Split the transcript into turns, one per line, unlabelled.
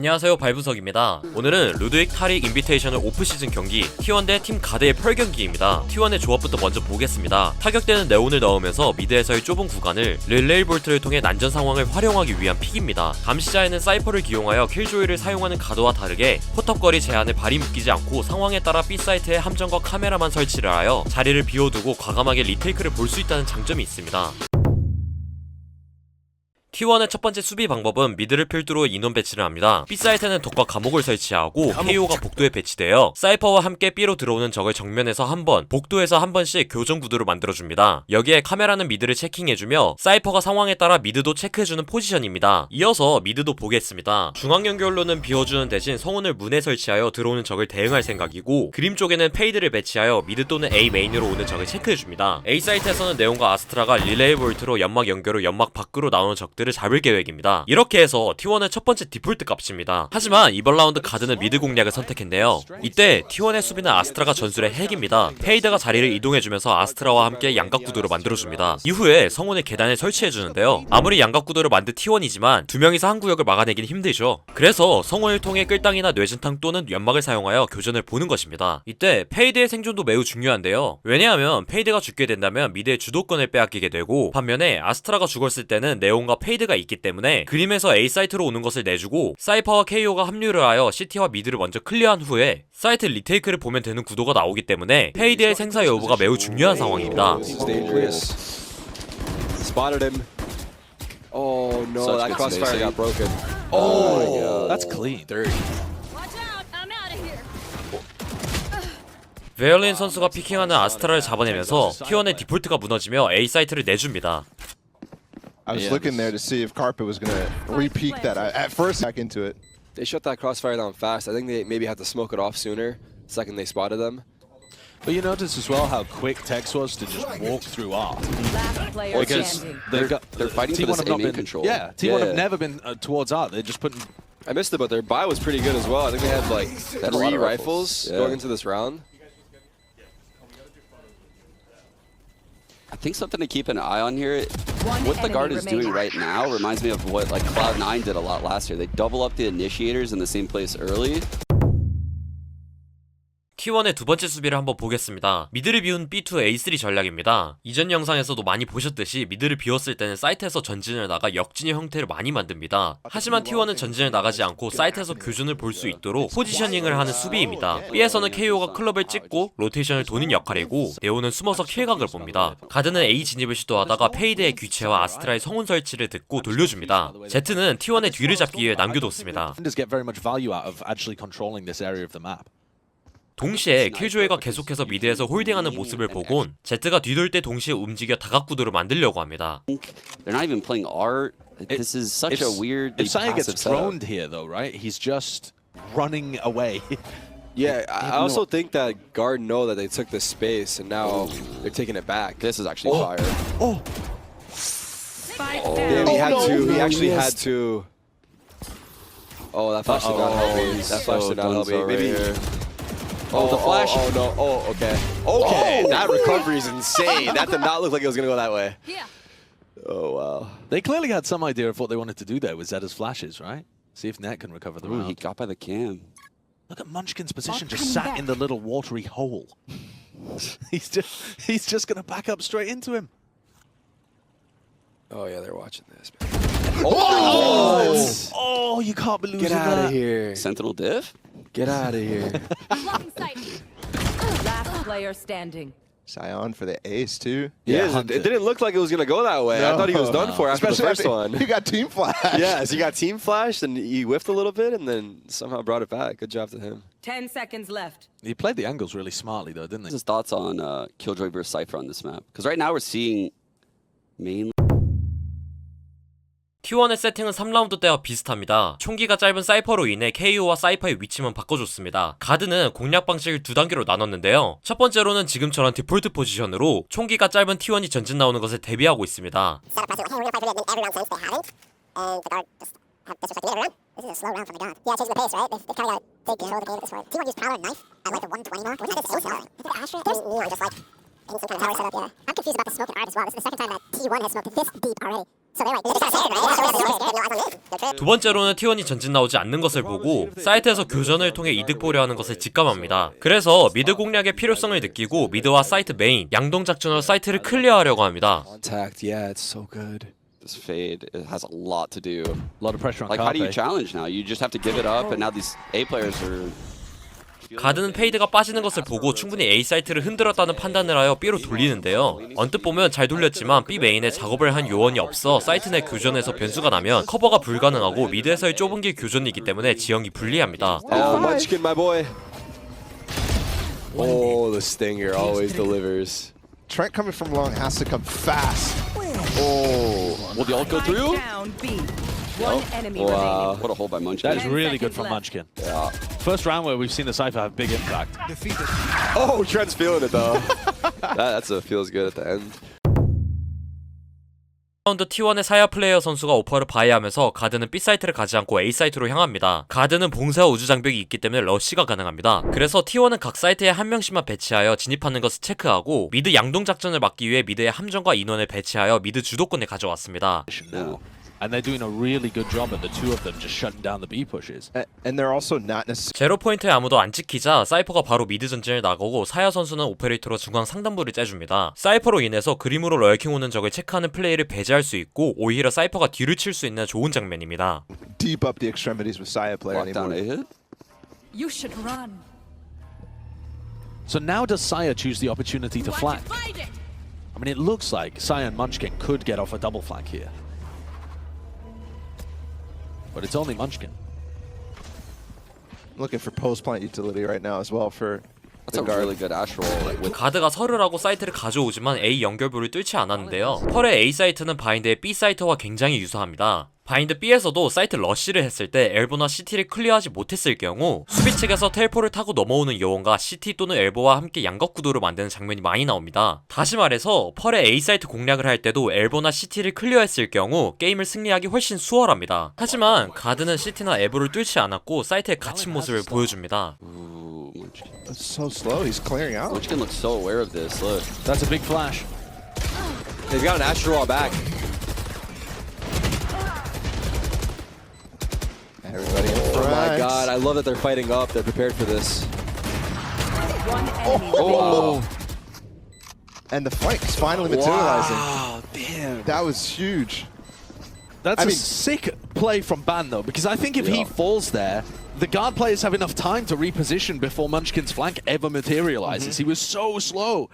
안녕하세요, 발부석입니다. 오늘은 루드윅 타릭 인비테이셔널 오프시즌 경기 T1 대 팀 가드의 펄 경기입니다. T1의 조합부터 먼저 보겠습니다. 타격대는 네온을 넣으면서 미드에서의 좁은 구간을 릴레이 볼트를 통해 난전 상황을 활용하기 위한 픽입니다. 감시자에는 사이퍼를 기용하여 킬조이를 사용하는 가드와 다르게 포탑거리 제한에 발이 묶이지 않고 상황에 따라 B사이트에 함정과 카메라만 설치를 하여 자리를 비워두고 과감하게 리테이크를 볼 수 있다는 장점이 있습니다. T1의 첫 번째 수비 방법은 미드를 필두로 인원 배치를 합니다. B사이트는 독과 감옥을 설치하고 KO가 복도에 배치되어 사이퍼와 함께 B로 들어오는 적을 정면에서 한 번, 복도에서 한 번씩 교전 구도를 만들어줍니다. 여기에 카메라는 미드를 체킹해주며 사이퍼가 상황에 따라 미드도 체크해주는 포지션입니다. 이어서 미드도 보겠습니다. 중앙 연결로는 비워주는 대신 성운을 문에 설치하여 들어오는 적을 대응할 생각이고, 그림 쪽에는 페이드를 배치하여 미드 또는 A 메인으로 오는 적을 체크해줍니다. A사이트에서는 네온과 아스트라가 릴레이 볼트로 연막 연결 후 연막 밖으로 나오는 적들을 잡을 계획입니다. 이렇게 해서 T1의 첫 번째 디폴트 값입니다. 하지만 이번 라운드 가드는 미드 공략을 선택했네요. 이때 T1의 수비는 아스트라가 전술의 핵입니다. 페이드가 자리를 이동해주면서 아스트라와 함께 양각 구도를 만들어줍니다. 이후에 성운의 계단을 설치해주는데요. 아무리 양각 구도를 만든 T1이지만 두 명이서 한 구역을 막아내긴 힘들죠. 그래서 성운을 통해 끌당이나 뇌진탕 또는 연막을 사용하여 교전을 보는 것입니다. 이때 페이드의 생존도 매우 중요한데요. 왜냐하면 페이드가 죽게 된다면 미드의 주도권을 빼앗기게 되고, 반면에 아스트라가 죽었을 때는 네온과 페이드가 있기 때문에 그림에서 A 사이트로 오는 것을 내주고 사이퍼와 KO가 합류를 하여 CT와 미드를 먼저 클리어한 후에 사이트 리테이크를 보면 되는 구도가 나오기 때문에 페이드의 생사 여부가 매우 중요한 상황입니다.
Spotted him. Oh no, that crossfire got broken.
Oh, that's clean.
Dirty.
베얼린 선수가 피킹하는 아스트라를 잡아내면서 T1의 디폴트가 무너지며 A 사이트를 내줍니다.
I was looking there to see if Carpet was gonna re-peek that. At first, back into it.
They shut that crossfire down fast. I think they maybe had to smoke it off sooner. The second they spotted them.
But you notice as well how quick Tex was to just walk through R.
Last player
Because
standing.
They're fighting for this A main control.
Yeah, T1 have never been towards R. They're just putting.
I missed it, but their buy was pretty good as well. I think they had like
They had a lot
3
of
rifles going into this round.
I think something to keep an eye on here.
One
What the guard
enemy
is doing
remaining.
right now reminds me of what like Cloud9 did a lot last year. They double up the initiators in the same place early.
T1의 두 번째 수비를 한번 보겠습니다. 미드를 비운 B2 A3 전략입니다. 이전 영상에서도 많이 보셨듯이 미드를 비웠을 때는 사이트에서 전진을 나가 역진의 형태를 많이 만듭니다. 하지만 T1은 전진을 나가지 않고 사이트에서 교전을 볼 수 있도록 포지셔닝을 하는 수비입니다. B에서는 KO가 클럽을 찍고 로테이션을 도는 역할이고, 네오는 숨어서 킬각을 봅니다. 가드는 A 진입을 시도하다가 페이드의 귀체와 아스트라의 성운 설치를 듣고 돌려줍니다. Z는 T1의 뒤를 잡기 위해 남겨뒀습니다.
Defenders get very much value out of actually controlling this area of the map.
동시에 킬조이가 계속해서 미드에서 홀딩하는 모습을 보곤 Z가 뒤돌 때 동시에 움직여 다각구도를 만들려고 합니다.
They're not even playing art. This is such a weird
If Saya
passive
gets
setup.
thrown here though, right? He's just running away.
Yeah, I also think that guard know that they took this space and now they're taking it back.
This is actually fire.
Oh,
Spike
Yeah,
down.
he had to. He
no,
actually
he
had
missed.
to. Oh, that flash did not help me. That flash did not help me. Maybe.
Oh, the flash.
Oh no. Oh, okay. Okay, that recovery is insane. That did not look like it was gonna go that way. Oh wow.
they clearly had some idea of what they wanted to do there with Zedda's flashes, right? See if Net can recover the
Ooh,
round.
he got by the cam.
Look at Munchkin's position, just sat in the little watery hole. he's just gonna back up straight into him.
Oh yeah, they're watching this.
Oh, you can't be losing
Get out
that.
of here.
Sentinel div?
Get out of here.
Last player standing.
Scion for the ace too.
Yeah,
Hunted.
it didn't look like it was gonna go that way. I thought he was done for after
Especially
the first
after
one.
He got team flash.
Yes, he got team flashed and he whiffed a little bit and then somehow brought it back. Good job to him.
10 seconds left.
He played the angles really smartly though, didn't he?
His thoughts on Killjoy versus Cypher on this map? Because right now we're seeing mainly.
T1의 세팅은 3라운드 때와 비슷합니다. 총기가 짧은 사이퍼로 인해 KO와 사이퍼의 위치만 바꿔줬습니다. 가드는 공략 방식을 두 단계로 나눴는데요. 첫 번째로는 지금처럼 디폴트 포지션으로 총기가 짧은 T1이 전진 나오는 것을 대비하고 있습니다.
This is a slow round from the god. Yeah, changing the pace, right? They've kind of got to take control of the game at this point. T1 used Prowler and Knife at like the 120 mark. Wasn't that so selling? I think Astra and Neon just like in some kind of power setup, yeah. I'm confused about the smoke and art as well. This is the second time that T1 has smoked this deep already. So they're like, this is not safe, right? This is not safe.
두 번째로는 T1이 전진 나오지 않는 것을 보고 사이트에서 교전을 통해 이득 보려 하는 것을 직감합니다. 그래서 미드 공략의 필요성을 느끼고 미드와 사이트 메인, 양동 작전으로 사이트를 클리어하려고 합니다.
Contact, yeah, it's so good.
This fade, it has a lot to do.
A lot of pressure on
Like, how do you
Carpe.
challenge now? You just have to give it up, and now these A players are.
가드는 페이드가 빠지는 것을 보고 충분히 A 사이트를 흔들었다는 판단을 하여 B로 돌리는데요. 언뜻 보면 잘 돌렸지만 B 메인에 작업을 한 요원이 없어 사이트 내 교전에서 변수가 나면 커버가 불가능하고 미드에서의 좁은 길 교전이기 때문에 지형이 불리합니다.
Oh, Munchkin, my boy. Oh, the stinger always delivers.
Trent coming from long has to come fast. Oh,
Will the ult go through?
Down B. One enemy
Wow.
What a hold by Munchkin.
That is
10
really good
seconds
from
left.
Munchkin.
Yeah.
First round where we've seen the Cypher have big impact.
Oh, Trent's feeling it though. That's a feels good at the end.
라운드 T1의 사야 플레이어 선수가 오퍼를 바이하면서 가드는 B 사이트를 가지 않고 A 사이트로 향합니다. 가드는 봉쇄와 우주 장벽이 있기 때문에 러쉬가 가능합니다. 그래서 T1은 각 사이트에 한 명씩만 배치하여 진입하는 것을 체크하고 미드 양동 작전을 막기 위해 미드에 함정과 인원을 배치하여 미드 주도권을 가져왔습니다.
Now. And they're doing a really good job at the two of them just shutting down the B pushes.
and they're also not necessarily.
제로 포인트에 아무도 안 찍히자 사이퍼가 바로 미드 전진을 나가고 사야 선수는 오페레이터로 중앙 상단부를 째줍니다. 사이퍼로 인해서 그림으로 럴킹 오는 적을 체크하는 플레이를 배제할 수 있고 오히려 사이퍼가 뒤를 칠 수 있는 좋은 장면입니다.
Deep up the extremities with Saya player
Lockdown A
anymore.
hit.
You should run.
So now does Saya choose the opportunity to flank? I mean, it looks like Saya and Munchkin could get off a double flank here. But it's only Munchkin.
Looking for post plant utility right now as well for
That's
the
a
guard.
really good Astral. With
가드가 설을하고 사이트를 가져오지만 A 연결부를 뚫지 않았는데요. 펄의 A 사이트는 바인드의 B 사이트와 굉장히 유사합니다. 바인드 B에서도 사이트 러쉬를 했을 때 엘보나 CT를 클리어하지 못했을 경우 수비 측에서 텔포를 타고 넘어오는 요원과 CT 또는 엘보와 함께 양각 구도를 만드는 장면이 많이 나옵니다. 다시 말해서 펄의 A 사이트 공략을 할 때도 엘보나 CT를 클리어했을 경우 게임을 승리하기 훨씬 수월합니다. 하지만 가드는 CT나 엘보를 뚫지 않았고 사이트에 갇힌 모습을 보여줍니다.
ooh, Munchkin.
It's so slow. He's clearing out.
Munchkin looks so aware of this. Look.
That's a big flash.
They've got an Astral back.
Everybody in
Oh
front.
my god, I love that they're fighting up. They're prepared for this.
One enemy
Oh,
And the fight is finally materializing.
wow, damn.
That was huge.
That's
I
a
mean-
sick play from Ban, though, because I think if he falls there, the guard players have enough time to reposition before Munchkin's flank ever materializes. He was so slow.